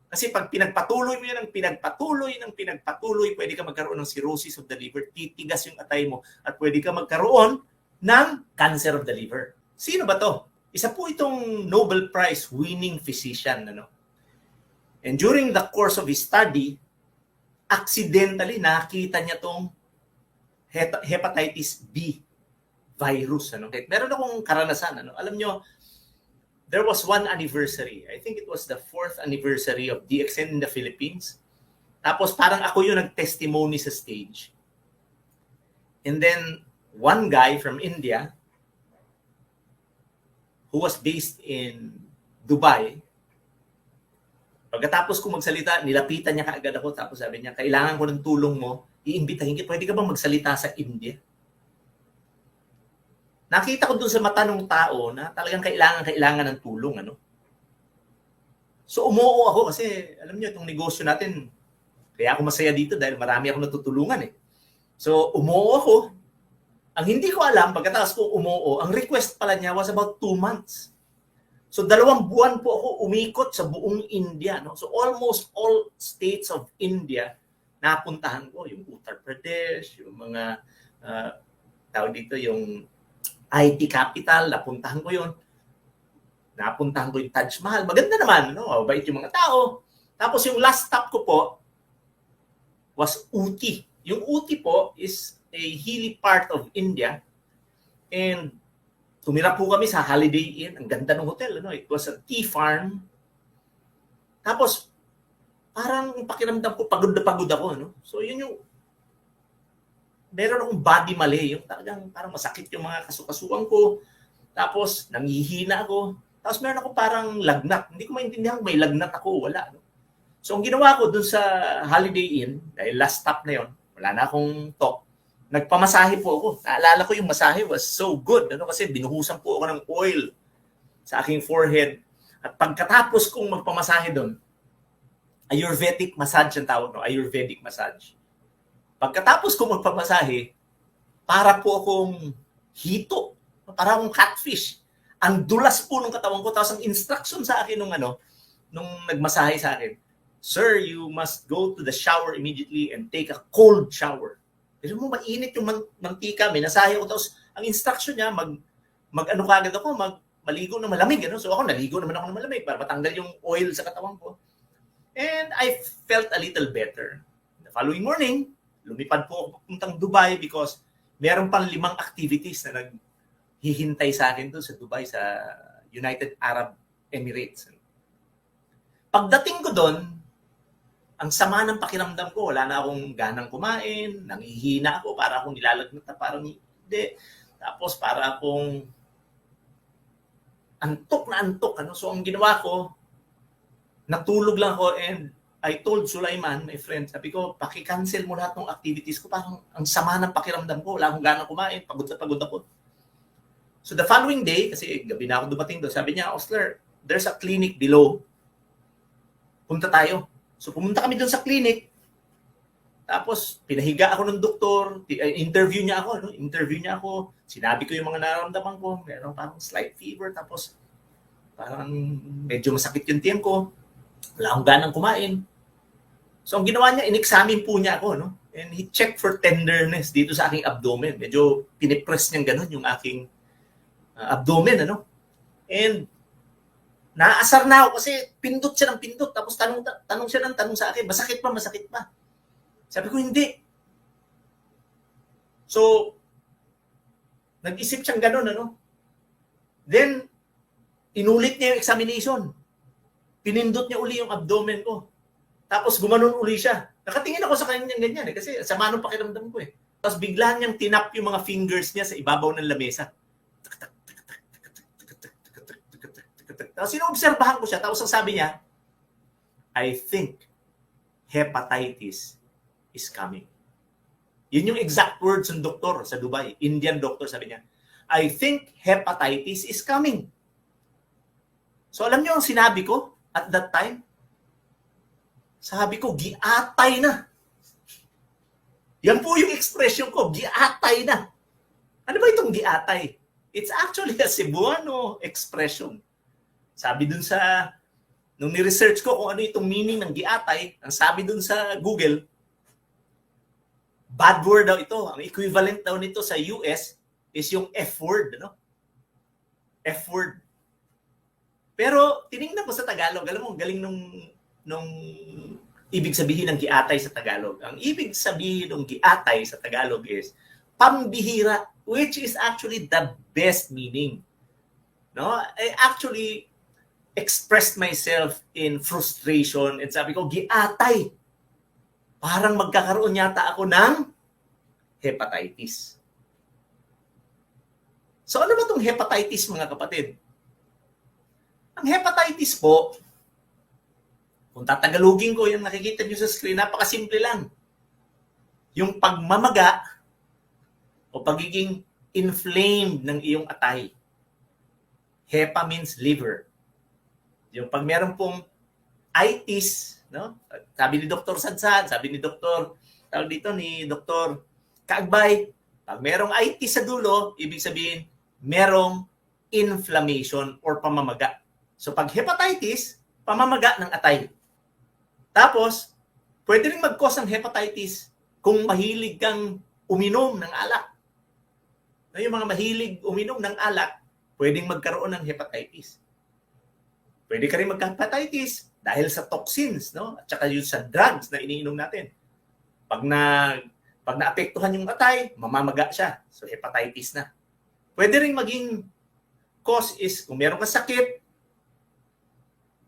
Kasi pag pinagpatuloy mo yan ng pinagpatuloy, pwede ka magkaroon ng cirrhosis of the liver, titigas yung atay mo, at pwede ka magkaroon ng cancer of the liver. Sino ba to? Isa po itong Nobel Prize winning physician. Ano? And during the course of his study, accidentally nakita niya tong hepatitis B virus. Ano? Meron akong karanasan. Ano? Alam nyo, there was one anniversary. I think it was the 4th anniversary of DXN in the Philippines. Tapos parang ako yung nag-testimony sa stage. And then one guy from India who was based in Dubai, pagkatapos ko magsalita, nilapitan niya kaagad ako. Tapos sabi niya, kailangan ko ng tulong mo. Iimbitahin kita. Pwede ka bang magsalita sa India? Nakita ko dun sa mata ng tao na talagang kailangan ng tulong. Ano? So umuo ako kasi alam niyo itong negosyo natin, kaya ako masaya dito dahil marami ako natutulungan eh. So umuo ako. Ang hindi ko alam, pagkatapos ko umuo, ang request pala niya was about 2 months. So 2 buwan po ako umikot sa buong India. No? So almost all states of India, napuntahan ko. Yung Uttar Pradesh, yung mga, tawag dito, yung IT capital, napuntahan ko yun. Napuntahan ko yung Taj Mahal. Maganda naman, no? Mabait yung mga tao. Tapos yung last stop ko po was Uti. Yung Uti po is a hilly part of India. And tumira po kami sa Holiday Inn. Ang ganda ng hotel. Ano? It was a tea farm. Tapos, parang pakiramdam ko, pagod na pagod ako. No? So yun yung meron akong body mali, yung talagang parang masakit yung mga kasukasuan ko. Tapos, nanghihina ako. Tapos meron ako parang lagnat. Hindi ko maintindihan kung may lagnat ako o wala. No? So, ang ginawa ko dun sa Holiday Inn, dahil last stop na yon, wala na akong talk, nagpamasahe po ako. Naalala ko yung masahe was so good. Ano? Kasi binuhusan po ako ng oil sa aking forehead. At pagkatapos kong magpamasahe doon, Ayurvedic massage ang tawag. No? Ayurvedic massage. Pagkatapos ko magpamasahe, para po akong hito, para akong catfish. Ang dulas po ng katawan ko, tapos ang instruction sa akin nung nagmasahe sa akin, "Sir, you must go to the shower immediately and take a cold shower." Pero mo mainit yung mantika, minasahe ko, tapos ang instruction niya, mag-ano kagad ako, maligo na malamig. Ano? So ako, naligo naman ako ng malamig para matanggal yung oil sa katawan ko. And I felt a little better. The following morning, lumipad po ako papuntang Dubai because meron pang 5 activities na naghihintay sa akin doon sa Dubai, sa United Arab Emirates. Pagdating ko doon, ang sama ng pakiramdam ko, wala na akong ganang kumain, nanghihina ako, para akong nilalagnat na parang hindi. Tapos para akong antok na antok. Ano? So ang ginawa ko, natulog lang ako and I told Sulaiman, my friend, sabi ko, paki-cancel mo lahat ng activities ko. Parang ang sama ng pakiramdam ko. Wala akong ganang kumain. Pagod na pagod ako. So the following day, kasi gabi na ako dumating doon, sabi niya, "Osler, there's a clinic below. Punta tayo." So pumunta kami doon sa clinic. Tapos pinahiga ako ng doktor. Interview niya ako. No? Interview niya ako. Sinabi ko yung mga nararamdaman ko. Meron parang slight fever. Tapos parang medyo masakit yung tiyan ko. Wala akong ganang kumain. So ang ginawa niya, in-examine po niya ako, no? And he checked for tenderness dito sa aking abdomen. Medyo pinipress niyang ganun yung aking abdomen, ano? And naasar na ako kasi pindot siya ng pindot. Tapos tanong siya ng tanong sa akin, masakit pa? Sabi ko, hindi. So, nag-isip siyang ganun, ano? Then, inulit niya yung examination. Pinindot niya uli yung abdomen ko. Tapos gumanon uli siya. Nakatingin ako sa kanya ganyan kasi sama ng pakiramdam ko eh. Tapos bigla niyang tinap yung mga fingers niya sa ibabaw ng lamesa. Tapos sinoobserbahan ko siya. Tapos ang sabi niya, "I think hepatitis is coming." Yun yung exact words ng doktor sa Dubai. Indian doctor, sabi niya, "I think hepatitis is coming." So alam niyo ang sinabi ko at that time? Sabi ko, giatay na. Yan po yung expression ko, giatay na. Ano ba itong giatay? It's actually a Cebuano expression. Sabi dun sa Nung ni-research ko kung ano itong meaning ng giatay, ang sabi dun sa Google, bad word daw ito. Ang equivalent daw nito sa US is yung F word, no? F word. Pero tiningnan ko sa Tagalog, alam mo, galing nung ibig sabihin ng giatay sa Tagalog. Ang ibig sabihin ng giatay sa Tagalog is pambihira, which is actually the best meaning. No? I actually expressed myself in frustration and sabi ko, giatay. Parang magkakaroon yata ako ng hepatitis. So ano ba itong hepatitis, mga kapatid? Ang hepatitis po, kung tatagalugin ko yung nakikita nyo sa screen, napakasimple lang. Yung pagmamaga o pagiging inflamed ng iyong atay. Hepa means liver. Yung pag meron pong itis, no? Sabi ni Dr. Sadsad, sabi ni Dr. tawag dito ni Dr. Kaagbay, pag merong itis sa dulo, ibig sabihin merong inflammation or pamamaga. So pag hepatitis, pamamaga ng atay. Tapos, pwede rin mag-cause ng hepatitis kung mahilig kang uminom ng alak. Yung mga mahilig uminom ng alak, pwedeng magkaroon ng hepatitis. Pwede ka rin magka-hepatitis dahil sa toxins, no? At saka yung sa drugs na iniinom natin. Pag naapektuhan yung atay, mamamaga siya. So hepatitis na. Pwede rin maging cause is kung meron kang sakit,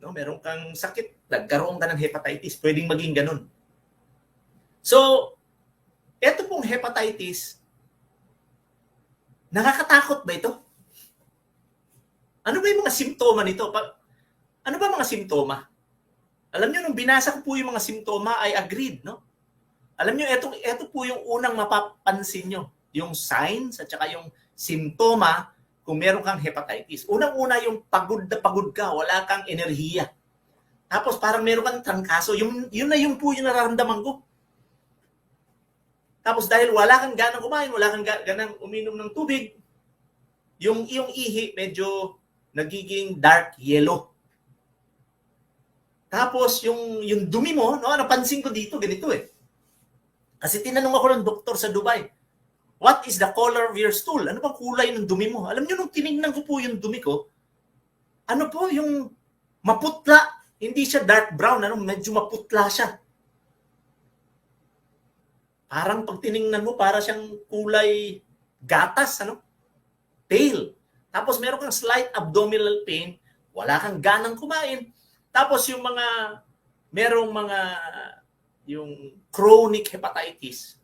no, meron kang sakit, nagkaroon ka ng hepatitis, pwedeng maging ganun. So, eto pong hepatitis, nakakatakot ba ito? Ano ba yung mga simptoma nito? Ano ba mga simptoma? Alam niyo, nung binasa ko po yung mga simptoma, I agreed, no? Alam niyo, eto po yung unang mapapansin nyo. Yung signs at saka yung simptoma kung meron kang hepatitis. Unang-una yung pagod na pagod ka, wala kang enerhiya. Tapos parang meron kang trangkaso. Yun na yung po yung nararamdaman ko. Tapos dahil wala kang ganang kumain, wala kang ganang uminom ng tubig, yung iyong ihi medyo nagiging dark yellow. Tapos yung dumi mo, no, napansin ko dito, ganito eh. Kasi tinanong ako ng doktor sa Dubai, what is the color of your stool? Ano bang kulay ng dumi mo? Alam niyo, nung tinignan ko po yung dumi ko, ano po, yung maputla. Hindi siya dark brown, medyo maputla siya. Parang pag tinignan mo, para siyang kulay gatas, pale. Tapos meron kang slight abdominal pain, wala kang ganang kumain. Tapos yung yung chronic hepatitis,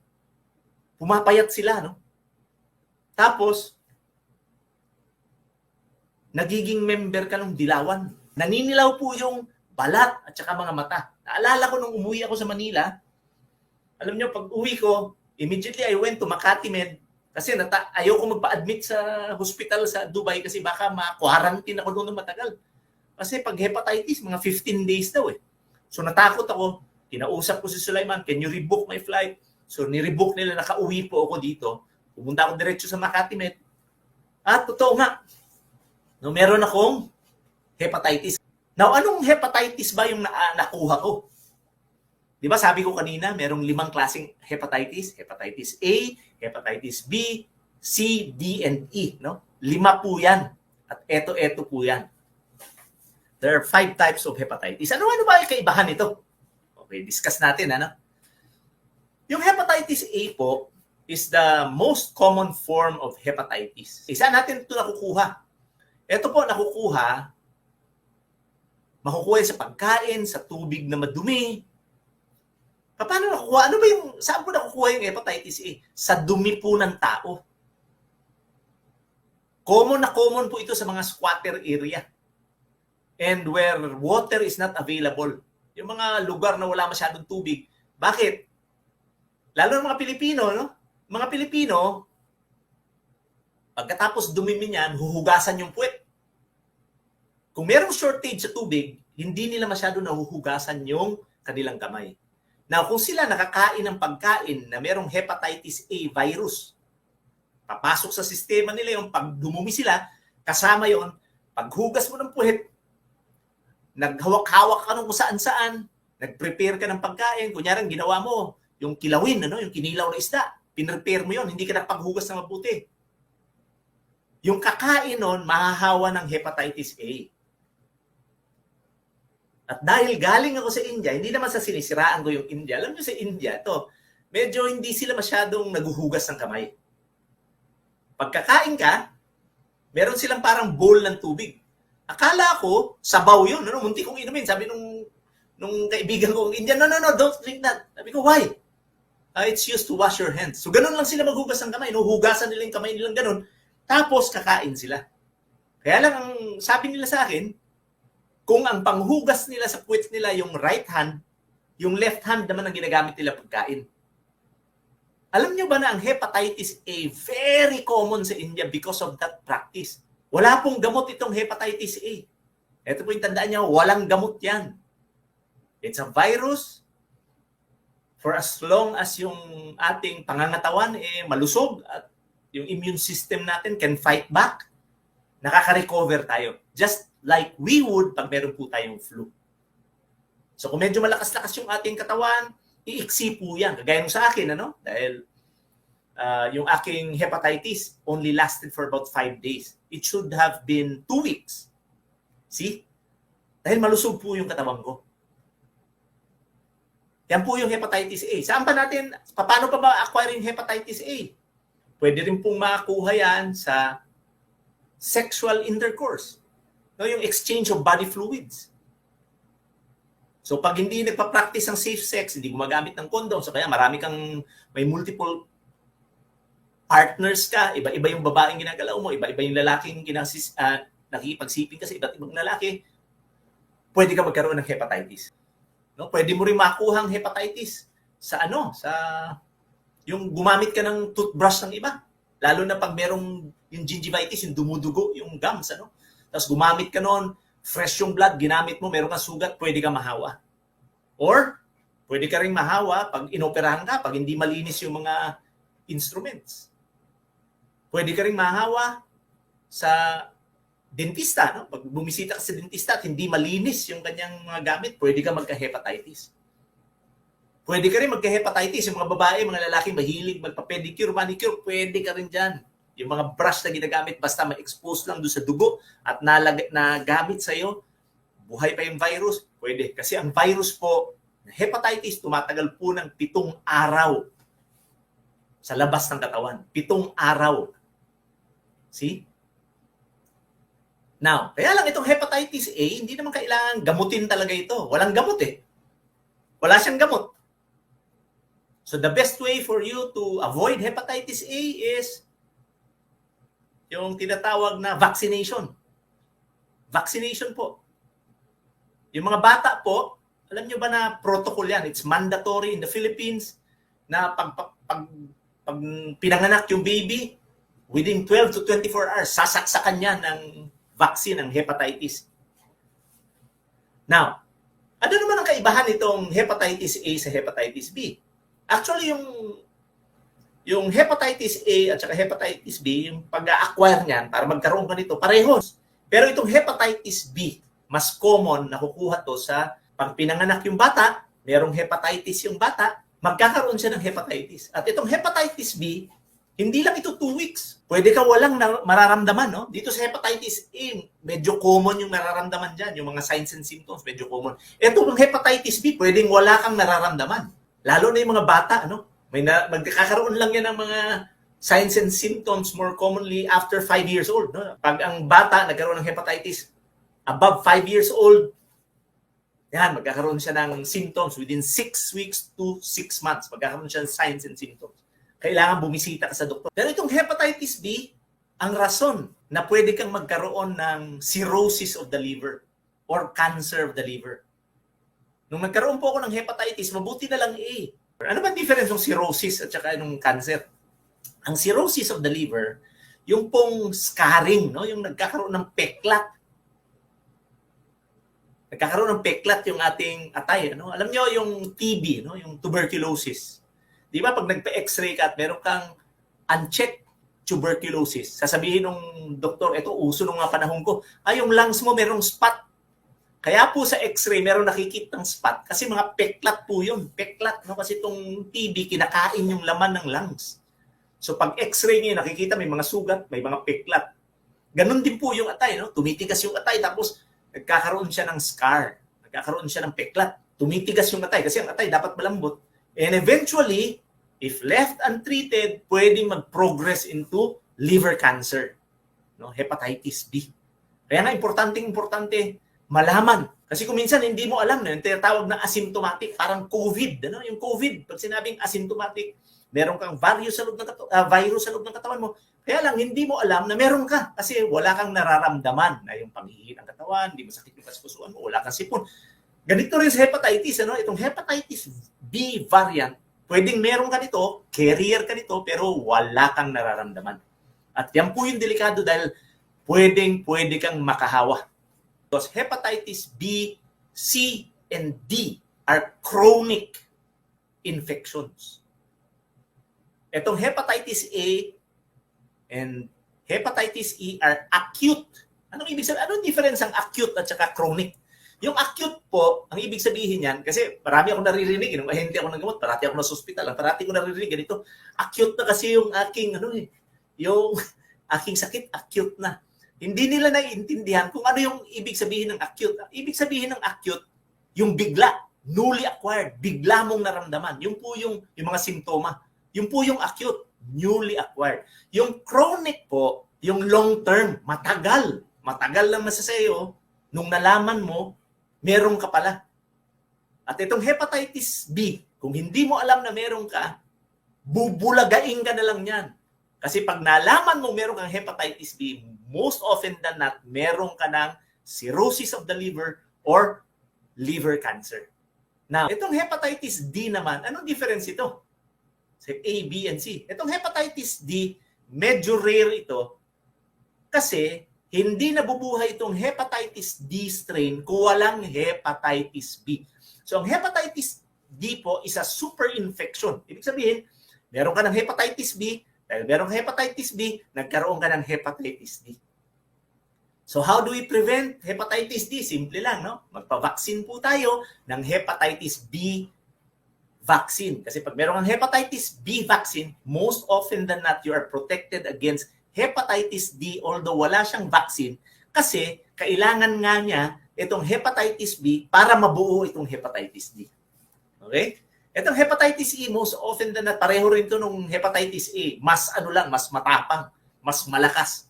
pumapayat sila, no? Tapos, nagiging member ka ng dilawan. Naninilaw po yung balat at saka mga mata. Naalala ko nung umuwi ako sa Manila, alam nyo, pag uwi ko, immediately I went to Makati Med kasi ayaw ko magpa-admit sa hospital sa Dubai kasi baka ma-quarantine ako doon ng matagal. Kasi pag hepatitis, mga 15 days daw eh. So natakot ako. Kinausap ko si Sulaiman, can you rebook my flight? So nirebook nila, nakauwi po ako dito. Pumunta ako diretso sa Makati Med. At totoo nga, no, meron akong hepatitis. Now, anong hepatitis ba yung nakuha ko? Di ba sabi ko kanina, merong 5 klaseng hepatitis. Hepatitis A, hepatitis B, C, D, and E. No? 5 po yan. At eto po yan. There are 5 types of hepatitis. Ano ba yung kaibahan nito? Okay, discuss natin. Yung hepatitis A po is the most common form of hepatitis. Isa natin ito nakukuha. Ito po makukuha sa pagkain, sa tubig na madumi. Paano nakukuha? Saan po nakukuha yung hepatitis A? Sa dumi po ng tao. Common po ito sa mga squatter area. And where water is not available. Yung mga lugar na wala masyadong tubig. Bakit? Lalo ng mga Pilipino, no? Mga Pilipino, pagkatapos dumimin yan, huhugasan yung puwet. Kung merong shortage sa tubig, hindi nila masyado nahuhugasan yung kanilang kamay. Now, kung sila nakakain ng pagkain na merong hepatitis A virus, papasok sa sistema nila yung pag dumumi sila, kasama yon paghugas mo ng puwet, naghawak-hawak ka nung kung saan-saan, nag-prepare ka ng pagkain, kunyari ginawa mo, yung kilawin, yung kinilaw na isda, pinrepare mo yun, hindi ka nakapaghugas na mabuti. Yung kakain nun, mahahawa ng hepatitis A. At dahil galing ako sa India, hindi naman sa sinisiraan ko yung India. Alam nyo sa India, medyo hindi sila masyadong naguhugas ng kamay. Pagkakain ka, meron silang parang bowl ng tubig. Akala ko, sabaw yun. Munti kong inumin. Sabi nung kaibigan ko, Indian, no, don't drink that. Sabi ko, why? It's used to wash your hands. So, ganun lang sila maghugas ng kamay. Hugasan nila yung kamay nilang ganun. Tapos, kakain sila. Kaya lang, ang sabi nila sa akin, kung ang panghugas nila sa puwet nila yung right hand, yung left hand naman ang ginagamit nila pagkain. Alam nyo ba na ang hepatitis A very common sa India because of that practice? Wala pong gamot itong hepatitis A. Ito po yung tandaan nyo, walang gamot yan. It's a virus. For as long as yung ating pangangatawan malusog at yung immune system natin can fight back, nakaka-recover tayo. Just like we would pag meron po tayong flu. So kung medyo malakas-lakas yung ating katawan, iiksi po yan. Kagaya nung sa akin, dahil yung aking hepatitis only lasted for about 5 days. It should have been 2 weeks. See? Dahil malusog po yung katawan ko. Yan po yung hepatitis A. Saan pa natin, paano pa ba acquiring hepatitis A? Pwede rin pong makakuha yan sa sexual intercourse. Yung exchange of body fluids. So pag hindi nagpa-practice ng safe sex, hindi gumagamit ng condom, so kaya marami kang may multiple partners ka, iba-iba yung babaeng ginagalaw mo, iba-iba yung lalaking nakikipagsiping ka sa iba't ibang lalaki, pwede ka magkaroon ng hepatitis. Pwede mo rin makuha ang hepatitis sa yung gumamit ka ng toothbrush ng iba. Lalo na pag merong yung gingivitis, yung dumudugo, yung gums, Tapos gumamit ka noon, fresh yung blood, ginamit mo, meron kang sugat, pwede ka mahawa. Or, pwede ka rin mahawa pag inoperahan ka, pag hindi malinis yung mga instruments. Pwede ka rin mahawa sa dentista. Pag bumisita ka sa dentista at hindi malinis yung kanyang mga gamit, pwede ka magka-hepatitis. Pwede ka rin magka-hepatitis. Yung mga babae, mga lalaki, mahilig magpa-pedicure, manicure, pwede ka rin dyan. Yung mga brush na ginagamit, basta ma-expose lang doon sa dugo at nagamit sa'yo, buhay pa yung virus, pwede. Kasi ang virus po, hepatitis, tumatagal po ng 7 araw sa labas ng katawan. 7 araw. See? Now, kaya lang itong hepatitis A, hindi naman kailangan gamutin talaga ito. Walang gamot Wala siyang gamot. So the best way for you to avoid hepatitis A is yung tinatawag na vaccination. Vaccination po. Yung mga bata po, alam nyo ba na protocol yan? It's mandatory in the Philippines na pag pinanganak yung baby, within 12 to 24 hours, sasaksakan niya ng vaccine ng hepatitis. Now, ano naman ang kaibahan nitong hepatitis A sa hepatitis B? Actually, yung hepatitis A at saka hepatitis B, yung pag-acquire niyan para magkaroon ka nito, parehos. Pero itong hepatitis B, mas common na kukuha to sa pag pinanganak yung bata, merong hepatitis yung bata, magkakaroon siya ng hepatitis. At itong hepatitis B, hindi lang ito 2 weeks. Pwede ka walang mararamdaman, Dito sa hepatitis A, medyo common yung nararamdaman dyan. Yung mga signs and symptoms, medyo common. Ito, yung hepatitis B, pwedeng wala kang nararamdaman. Lalo na yung mga bata, magkakaroon lang yan ng mga signs and symptoms more commonly after 5 years old. Pag ang bata nagkaroon ng hepatitis above 5 years old, yan, magkakaroon siya ng symptoms within 6 weeks to 6 months. Magkakaroon siya ng signs and symptoms. Kailangan bumisita ka sa doktor. Pero itong hepatitis B, ang rason na pwede kang magkaroon ng cirrhosis of the liver or cancer of the liver. Nung nagkaroon po ako ng hepatitis, mabuti na lang A. Ano ba difference ng cirrhosis at saka ng cancer? Ang cirrhosis of the liver, yung pong scarring, yung nagkakaroon ng peklat. Nagkakaroon ng peklat yung ating atay. Alam nyo yung TB, yung tuberculosis. Di ba pag nagpa-x-ray ka at meron kang unchecked tuberculosis, sasabihin ng doktor, ito uso nung mga panahon ko, yung lungs mo merong spot. Kaya po sa x-ray, meron nakikitang spot kasi mga peklat po yun. Peklat, no? Kasi itong TB, kinakain yung laman ng lungs. So pag x-ray niyo, nakikita may mga sugat, may mga peklat. Ganon din po yung atay, no? Tumitigas yung atay, tapos nagkakaroon siya ng scar. Nagkakaroon siya ng peklat. Tumitigas yung atay kasi ang atay dapat malambot. And eventually, if left untreated, pwedeng mag-progress into liver cancer, no? Hepatitis B. Kaya nga, importante malaman. Kasi kung minsan hindi mo alam na yung tinatawag na asymptomatic, parang COVID. Ano? Yung COVID, pag sinabing asymptomatic, meron kang virus sa loob ng katawan mo. Kaya lang, hindi mo alam na meron ka kasi wala kang nararamdaman na yung panghihi ng katawan, hindi masakit yung kaspusuan mo, wala kang sipon. Ganito rin sa hepatitis. Ano? Itong hepatitis B variant, pwedeng meron ka nito, carrier ka nito, pero wala kang nararamdaman. At yan po yung delikado dahil pwede kang makahawa. Because hepatitis B, C, and D are chronic infections. Itong hepatitis A and hepatitis E are acute. Anong ibig sabihin? Anong difference ang acute at saka chronic? Yung acute po, ang ibig sabihin yan, kasi marami akong naririnig, nung ahente ako ng gamot, parati ako sa ospital, parati ko naririnig, ganito, acute na kasi yung aking, yung aking sakit, acute na. Hindi nila naiintindihan kung ano yung ibig sabihin ng acute. Ibig sabihin ng acute, yung bigla, newly acquired, bigla mong naramdaman. Yung po yung mga simptoma. Yung po yung acute, newly acquired. Yung chronic po, yung long term, matagal. Matagal lang masasayo, nung nalaman mo, meron ka pala. At itong hepatitis B, kung hindi mo alam na meron ka, bubulagain ka na lang yan. Kasi pag nalaman mo meron kang hepatitis B, most often than not, meron ka ng cirrhosis of the liver or liver cancer. Now, itong hepatitis D naman, anong difference ito? Sa A, B, and C. Itong hepatitis D, medyo rare ito kasi hindi nabubuhay itong hepatitis D strain kung walang hepatitis B. So, ang hepatitis D po is a super infection. Ibig sabihin, meron ka ng hepatitis B, dahil merong hepatitis B, nagkaroon ka ng hepatitis D. So how do we prevent hepatitis D? Simple lang, no? Magpa-vaccine po tayo ng hepatitis B vaccine. Kasi pag meron kang hepatitis B vaccine, most often than not, you are protected against hepatitis D, although wala siyang vaccine, kasi kailangan nga niya itong hepatitis B para mabuo itong hepatitis D. Okay? Itong hepatitis E, most often na pareho rin ito nung hepatitis A. Mas mas matapang, mas malakas.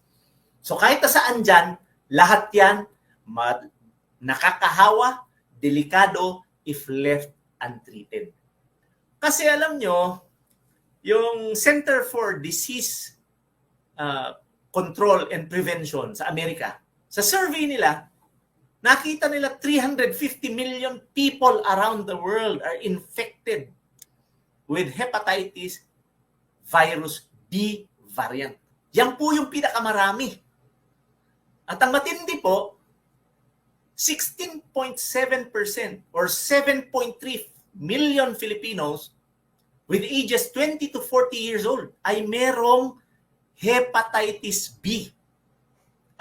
So kahit saan dyan, lahat yan nakakahawa, delikado if left untreated. Kasi alam nyo, yung Center for Disease Control and Prevention sa Amerika, sa survey nila, nakita nila 350 million people around the world are infected with hepatitis virus B variant. Yan po yung pinakamarami. At ang matindi po, 16.7% or 7.3 million Filipinos with ages 20 to 40 years old ay merong hepatitis B.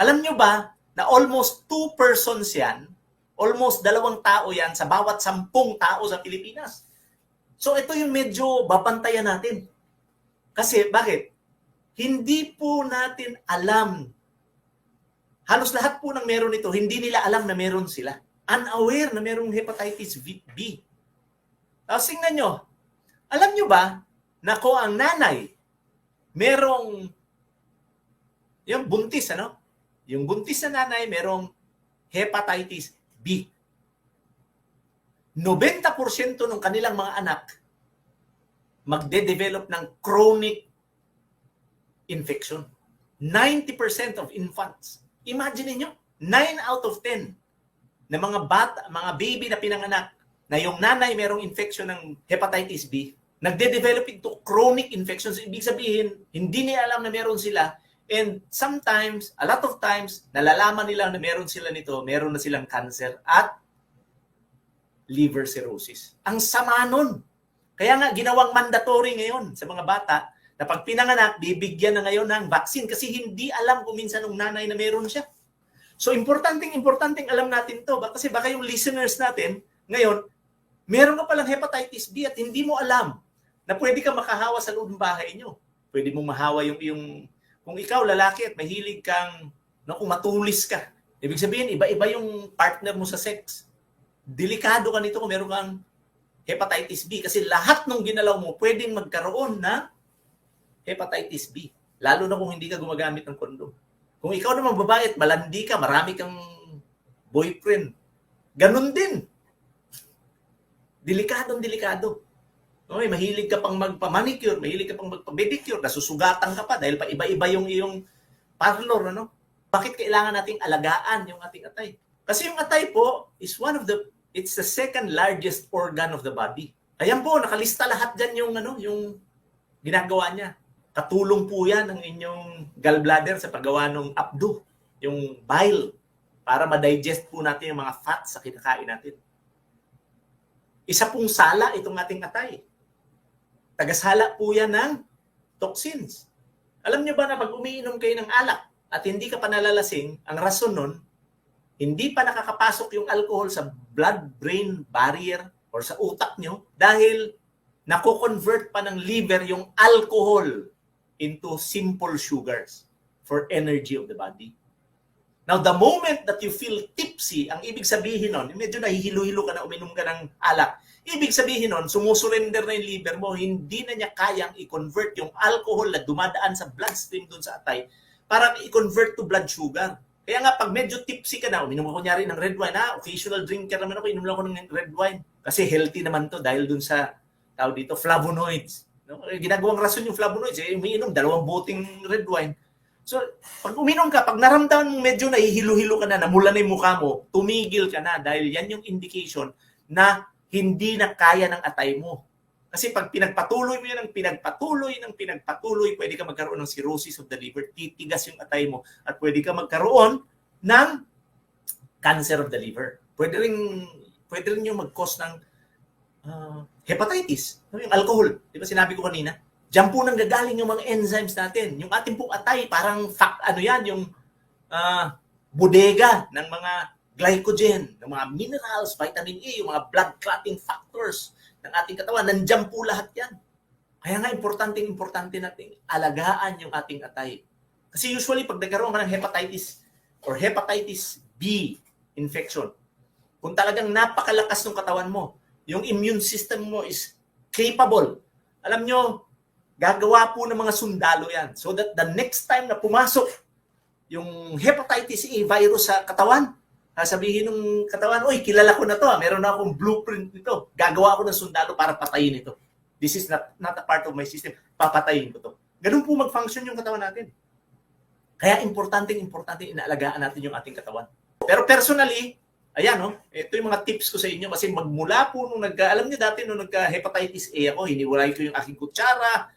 Alam nyo ba, na almost 2 persons yan, almost 2 tao yan sa bawat 10 tao sa Pilipinas. So ito yung medyo babantayan natin. Kasi bakit? Hindi po natin alam. Halos lahat po ng meron ito, hindi nila alam na meron sila. Unaware na merong hepatitis B. Tapos tingnan nyo, alam nyo ba na kung ang nanay merong yung buntis, yung buntis na nanay merong hepatitis B. 90% ng kanilang mga anak magde-develop ng chronic infection. 90% of infants. Imagine niyo, 9 out of 10 na mga bata, mga baby na pinanganak na yung nanay merong infection ng hepatitis B, nagde-develop into chronic infections. Ibig sabihin, hindi nila alam na meron sila. And sometimes, a lot of times, nalalaman nila na meron sila nito, meron na silang cancer at liver cirrhosis. Ang sama nun. Kaya nga, ginawang mandatory ngayon sa mga bata na pag pinanganak, bibigyan na ngayon ng vaccine kasi hindi alam kung minsan ng nanay na meron siya. So, importanteng alam natin to. Kasi baka yung listeners natin, ngayon, meron ka palang hepatitis B at hindi mo alam na pwede ka makahawa sa loob ng bahay nyo. Pwede mong mahawa yung kung ikaw lalaki at mahilig kang, no, kung matulis ka. Ibig sabihin, iba-iba yung partner mo sa sex. Delikado ka nito kung meron kang hepatitis B kasi lahat ng ginalaw mo pwedeng magkaroon ng hepatitis B. Lalo na kung hindi ka gumagamit ng kondom. Kung ikaw naman babae at malandi ka, marami kang boyfriend, ganun din. Delikado. Okay, mahilig ka pang magpa-manicure, mahilig ka pang magpa-pedicure, nasusugatan ka pa dahil pa iba-iba yung iyong parlor, ano? Bakit kailangan nating alagaan yung ating atay? Kasi yung atay po is it's the second largest organ of the body. Ayan po, nakalista lahat dyan yung ginagawa niya. Katulong po yan ng inyong gallbladder sa paggawa ng abdo, yung bile, para ma-digest po natin yung mga fats sa kinakain natin. Isa pong sala itong ating atay. Tagasala po yan ng toxins. Alam niyo ba na pag umiinom kayo ng alak at hindi ka pa nalalasing, ang rason nun, hindi pa nakakapasok yung alcohol sa blood-brain barrier or sa utak nyo dahil nako-convert pa ng liver yung alcohol into simple sugars for energy of the body. Now, the moment that you feel tipsy, ang ibig sabihin nun, medyo nahihilo-hilo ka na uminom ka ng alak, ibig sabihin nun, sumusurrender na yung liver mo, hindi na niya kayang i-convert yung alcohol na dumadaan sa bloodstream dun sa atay para i-convert to blood sugar. Kaya nga, pag medyo tipsy ka na, uminom ko kunyari ng red wine, occasional drinker naman ako, inom lang ako ng red wine. Kasi healthy naman to dahil dun sa, tawag dito, flavonoids. No? Ginagawang rason yung flavonoids, umiinom, 2 boting red wine. So, pag uminom ka, pag naramdaman mo medyo nahihilo-hilo ka na, namula na yung mukha mo, tumigil ka na dahil yan yung indication na hindi na kaya ng atay mo. Kasi pag pinagpatuloy mo yan ng pinagpatuloy, pwede ka magkaroon ng cirrhosis of the liver, titigas yung atay mo, at pwede ka magkaroon ng cancer of the liver. Pwede rin yung mag-cause ng hepatitis, yung alcohol. Di ba sinabi ko kanina? Diyan po nang gagaling yung mga enzymes natin. Yung ating pong atay, parang yung bodega ng mga glycogen, ng mga minerals, vitamin A, yung mga blood clotting factors ng ating katawan. Nandiyan po lahat yan. Kaya nga, importante natin alagaan yung ating atay. Kasi usually, pag nagkaroon ka ng hepatitis or hepatitis B infection, kung talagang napakalakas ng katawan mo, yung immune system mo is capable. Alam nyo, gagawa po ng mga sundalo yan so that the next time na pumasok yung hepatitis A virus sa katawan, sabihin ng katawan, oy, kilala ko na to, meron na akong blueprint nito. Gagawa ako ng sundalo para patayin ito. This is not a part of my system. Papatayin ko to. Ganun po mag-function yung katawan natin. Kaya importante inaalagaan natin yung ating katawan. Pero personally, ayan, ito yung mga tips ko sa inyo kasi magmula po nung alam niyo dati nung nagka-hepatitis A ako, hiniwalay ko yung aking kutsara.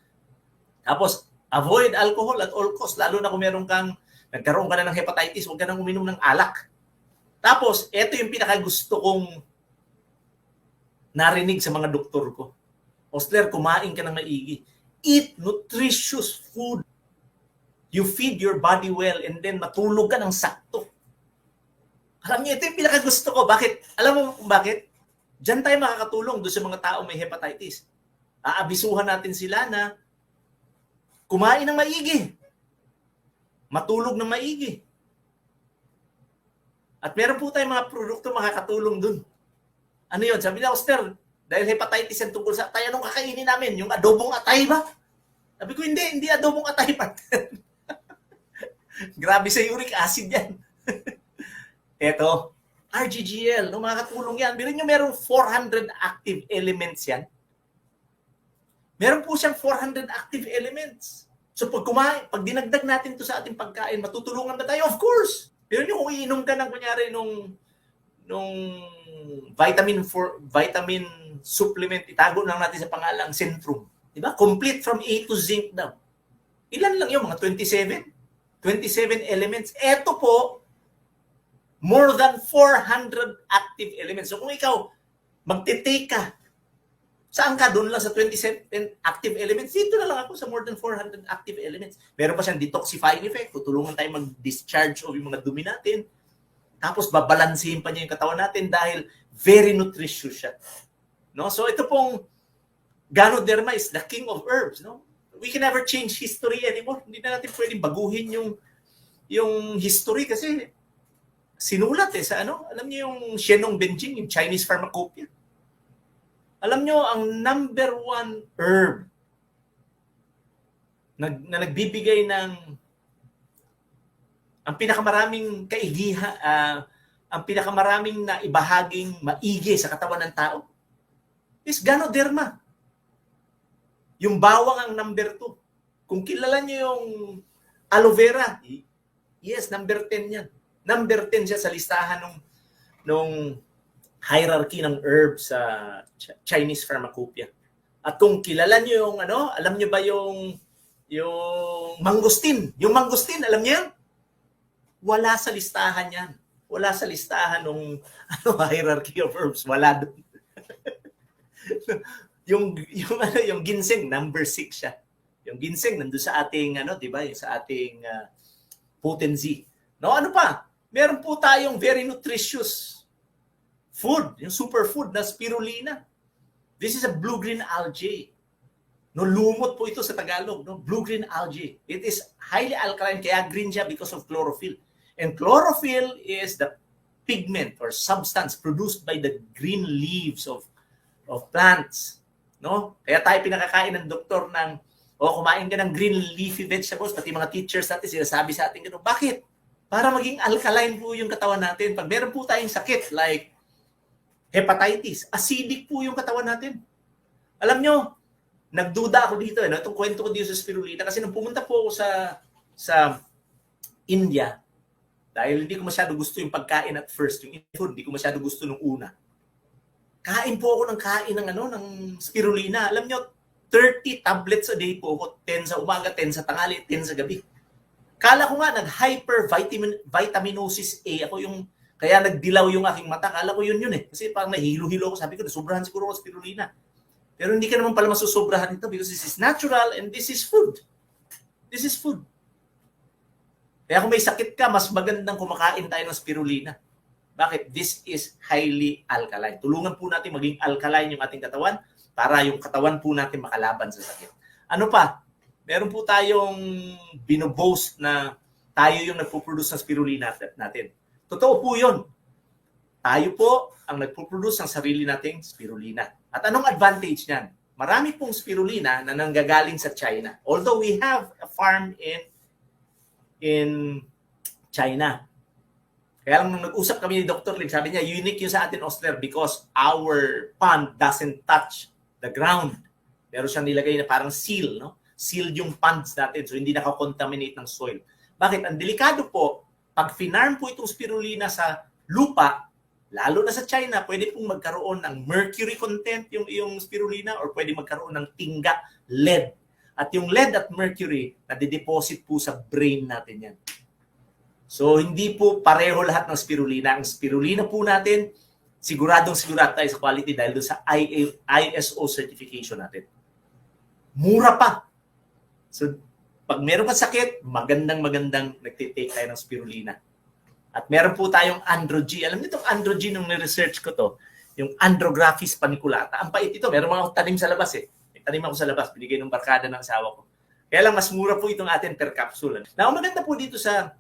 Tapos, avoid alcohol at all costs. Lalo na kung nagkaroon ka na ng hepatitis, huwag ka nang uminom ng alak. Tapos, ito yung pinakagusto kong narinig sa mga doktor ko. Osler, kumain ka ng maigi. Eat nutritious food. You feed your body well and then matulog ka ng sakto. Alam niyo, ito yung pinakagusto ko. Bakit? Alam mo kung bakit? Diyan tayo makakatulong doon sa mga taong may hepatitis. Aabisuhan natin sila na kumain ng maigi. Matulog ng maigi. At meron po tayong mga produkto makakatulong dun. Ano yun? Sabi na, Oster, dahil hepatitis yan tungkol sa atay, anong kakainin namin? Yung adobong atay ba? Sabi ko, hindi adobong atay pa. Grabe sa uric acid yan. Eto, RGGL, no, makakatulong yan. Birin nyo merong 400 active elements yan. Meron po siyang 400 active elements. So pag dinagdag natin to sa ating pagkain, matutulungan ba tayo? Of course! Pero nyo kung iinom ka ng kunyari nung vitamin supplement, itago lang natin sa pangalang Centrum. Diba? Complete from A to zinc daw. Ilan lang yung mga 27? 27 elements. Eto po, more than 400 active elements. So kung ikaw, magte-take ka, saan ka? Doon lang sa 27 active elements. Dito na lang ako sa more than 400 active elements. Meron pa siyang detoxifying effect. Tutulungan tayo mag-discharge of yung mga dumi natin. Tapos babalansehin pa niya yung katawan natin dahil very nutritious siya. No? So ito pong Ganoderma is the king of herbs, no? We can never change history anymore. Hindi na natin pwedeng baguhin yung history kasi sinulat sa alam niyo yung Shenong Benjing, yung Chinese Pharmacopoeia. Alam niyo ang number 1 herb na nagbibigay ng ang pinakamaraming ang pinakamaraming na ibahaging maigi sa katawan ng tao is Ganoderma. Yung bawang ang number 2. Kung kilala niyo yung aloe vera, yes, number 10 yan. Number 10 siya sa listahan nung hierarchy ng herbs sa Chinese Pharmacopoeia. At kung kilala niyo yung alam niyo ba yung mangosteen? Yung mangosteen, alam niyo yan? Wala sa listahan yan. Wala sa listahan ng hierarchy of herbs. Wala doon. yung ginseng, number 6 siya. Yung ginseng, nandun sa ating, 'di ba? Yung sa ating potency. No, ano pa? Meron po tayong very nutritious food, yung superfood na spirulina. This is a blue-green algae. No, lumot po ito sa Tagalog, no? Blue-green algae. It is highly alkaline, kaya green siya because of chlorophyll. And chlorophyll is the pigment or substance produced by the green leaves of plants. No? Kaya tayo pinakakain ng doktor ng kumain ka ng green leafy vegetables, pati mga teachers natin sinasabi sa atin gano'n. Bakit? Para maging alkaline po yung katawan natin. Pag meron po tayong sakit like hepatitis, acidic po yung katawan natin. Alam nyo, nagduda ako dito. Itong kwento ko dito sa spirulina kasi nung pumunta po ako sa India, dahil hindi ko masyado gusto yung pagkain at first, yung food, hindi ko masyado gusto nung una. Kain po ako ng ng spirulina. Alam nyo, 30 tablets a day po ako. 10 sa umaga, 10 sa tanghali, 10 sa gabi. Kala ko nga, nag-hypervitaminosis A ako kaya nagdilaw yung aking mata. Kala ko yun Kasi parang nahilo-hilo ako. Sabi ko, nasubrahan siguro ako spirulina. Pero hindi ka naman pala masusobrahan ito because this is natural and this is food. This is food. Kaya kung may sakit ka, mas magandang kumakain tayo ng spirulina. Bakit? This is highly alkaline. Tulungan po natin maging alkaline yung ating katawan para yung katawan po natin makalaban sa sakit. Ano pa? Meron po tayong binoboast na tayo yung nagpo-produce ng spirulina natin. Totoo po yun. Tayo po ang nagpo-produce ng sarili nating spirulina. At anong advantage niyan? Marami pong spirulina na nanggagaling sa China. Although we have a farm in China. Kaya lang nung nag-usap kami ni Dr. Lim, sabi niya, unique yun sa atin, Ostler, because our pond doesn't touch the ground. Meron siyang nilagay na parang seal, no? Sealed yung ponds natin, so hindi nakakontaminate ng soil. Bakit? Ang delikado po, pag finarm po itong spirulina sa lupa, lalo na sa China, pwede pong magkaroon ng mercury content yung spirulina or pwede magkaroon ng tingga, lead. At yung lead at mercury, nadideposit po sa brain natin yan. So, hindi po pareho lahat ng spirulina. Ang spirulina po natin, sigurado tayo sa quality dahil doon sa ISO certification natin. Mura pa. So, pag meron ka sakit, magandang nagtitake tayo ng spirulina. At meron po tayong Andro-G. Alam niyo itong Andro-G nung ni-research ko to, yung Andrographis paniculata. Ang pait ito, meron mga tanim sa labas May tanim ako sa labas, binigay ng barkada ng asawa ko. Kaya lang mas mura po itong atin per capsule. Now, maganda po dito sa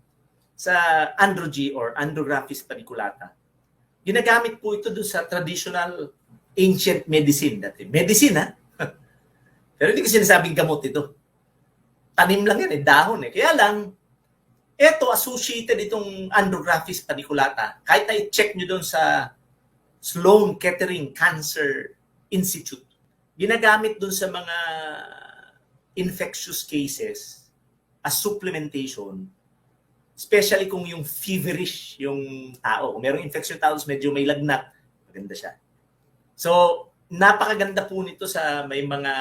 Andro-G or Andrographis paniculata. Ginagamit po ito doon sa traditional ancient medicine dati. Medicine, Pero hindi ko sinasabing gamot ito. Tanim lang yan, dahon Kaya lang, eto associated itong Andrographis paniculata. Kahit na i-check nyo doon sa Sloan Kettering Cancer Institute, ginagamit doon sa mga infectious cases as supplementation, especially kung yung feverish yung tao. Kung merong infection tao, medyo may lagnat, maganda siya. So, napakaganda po nito sa may mga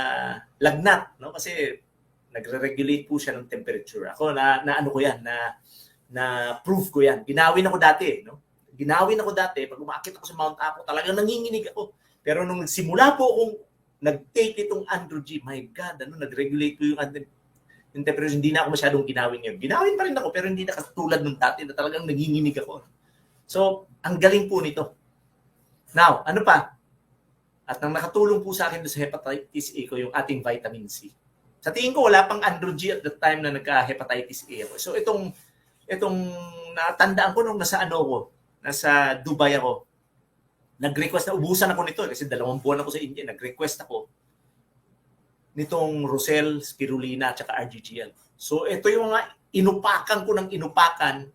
lagnat, no? Kasi nagre-regulate po siya ng temperature. Ako na ano ko yan, na proof ko yan. Ginawin ako dati, no? Pag umaakit ako sa Mount Apo, talagang nanginginig ako. Pero nung simula po akong nag-take itong Andro-G, my God, nag-regulate po yung temperature. Hindi na ako masyadong ginawin yun. Ginawin pa rin ako, pero hindi na katulad nung dati na talagang nanginginig ako. So, ang galing po nito. Now, ano pa? At nang nakatulong po sa akin sa hepatitis A ko yung ating vitamin C. Sa tingin ko, wala pang Andrew G at that time na nagka-hepatitis A ako. So, itong natandaan ko nung nasa nasa Dubai ako, nag-request na, ubusan ako nito kasi 2 buwan ako sa India, nag-request ako nitong Rosel, Spirulina, at saka RGGL. So, ito yung mga inupakan ko ng inupakan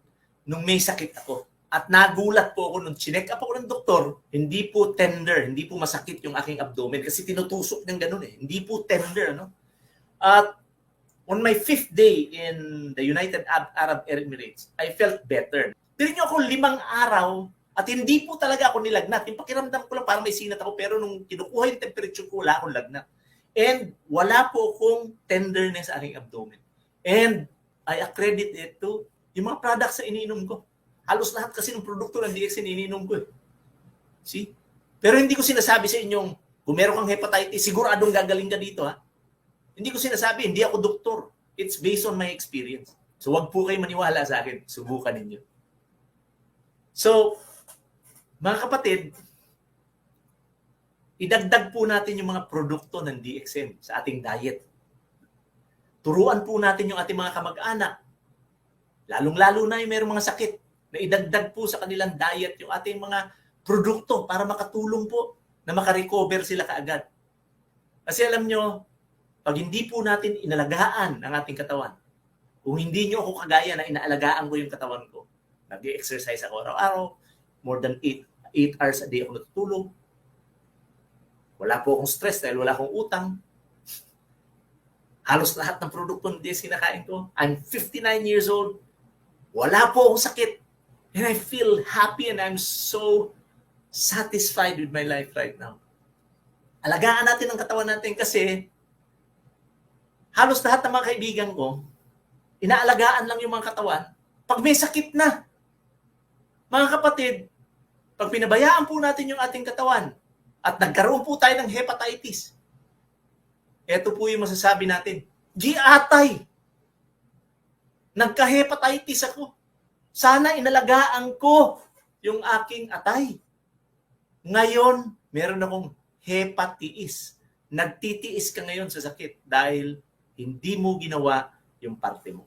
nung may sakit ako. At nagulat po ako nung chinek up ako ng doktor, hindi po tender, hindi po masakit yung aking abdomen kasi tinutusok ng ganun eh. Hindi po tender, no? At on my 5th day in the United Arab Emirates, I felt better. Pero nyo ako 5 araw at hindi po talaga ako nilagnat. Yung pakiramdam ko lang parang may sinat ako pero nung kinukuha yung temperature ko, wala akong lagnat. And wala po akong tenderness sa aking abdomen. And I accredit it to yung mga products na iniinom ko. Halos lahat kasi ng produkto ng DXN iniinom ko eh. See? Pero hindi ko sinasabi sa inyong, kung meron kang hepatitis, siguradong gagaling ka dito ha. Hindi ko sinasabi, hindi ako doktor. It's based on my experience. So wag po kayo maniwala sa akin. Subukan ninyo. So, mga kapatid, idagdag po natin yung mga produkto ng DXN sa ating diet. Turuan po natin yung ating mga kamag-anak. Lalong-lalo na yung mayroong mga sakit na idagdag po sa kanilang diet yung ating mga produkto para makatulong po na makarecover sila kaagad. Kasi alam nyo, pag hindi po natin inalagaan ang ating katawan, kung hindi nyo ako kagaya na inaalagaan ko yung katawan ko, nag-exercise ako araw-araw, more than 8 hours a day ako natutulog, wala po akong stress dahil wala akong utang, halos lahat ng produkto hindi sinakain ko, I'm 59 years old, wala po akong sakit, and I feel happy and I'm so satisfied with my life right now. Alagaan natin ang katawan natin kasi halos lahat ng mga kaibigan ko, inaalagaan lang yung mga katawan pag may sakit na. Mga kapatid, pag pinabayaan po natin yung ating katawan at nagkaroon po tayo ng hepatitis, eto po yung masasabi natin, atay, nagka-hepatitis ako. Sana inalagaan ko yung aking atay. Ngayon, meron akong hepatitis. Nagtitiis ka ngayon sa sakit dahil hindi mo ginawa yung parte mo.